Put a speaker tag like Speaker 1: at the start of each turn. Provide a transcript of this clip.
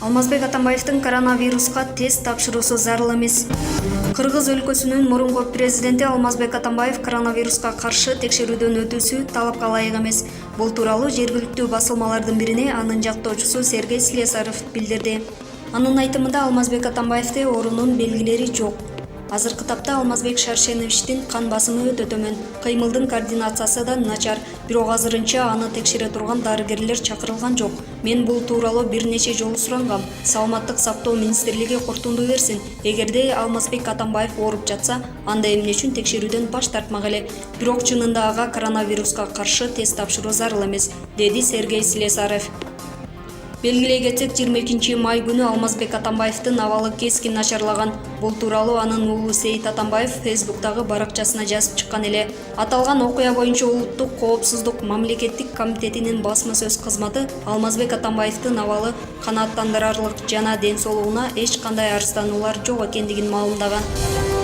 Speaker 1: Алмазбек Атамбаевдин коронавируска тест тапшыруусу зарыл эмес. Кыргыз өлкөсүнүн мурунку президенти Алмазбек Атамбаев коронавируска каршы текшерүүдөн өтүүсү талапка ылайык эмес. Бул тууралуу жергиликтүү басылмалардын бирине анын жактоочусу Сергей Слесарев билдирди. Анын айтымында Алмазбек Атамбаевде оорунун белгилери жок. Азыркы тапта Алмазбек Шаршеновичтин кан басымы өтө төмөн, кыймылдын координациясы да начар, бирок азырынча аны текшере турган дарыгерлер чакырылган жок. Мен бул тууралуу бир нече жолу сурангам. Саламаттык сактоо министрлиги куртунду берсин. Эгерде Алмазбек Атамбаев ооруп жатса, анда эмне үчүн текшерүүдөн баш тартмак эле? Бирок чынында ага коронавируска каршы тест тапшыруу зарыл эмес, деди Сергей Слесарев. Белгилей кетсек, 22 май күнү Алмазбек Атамбаевдин абалы кескин начарлаган. Бул тууралуу анын уулу Сейит Атамбаев Фейсбуктагы баракчасына жазып чыккан эле. Аталган окуя боюнча Улуттук коопсуздук мамлекеттик комитетинин басма сөз кызматы Алмазбек Атамбаевдин абалы канааттандырарлык жана ден соолугуна эч кандай арыздануулар жок экендигин маалымдаган.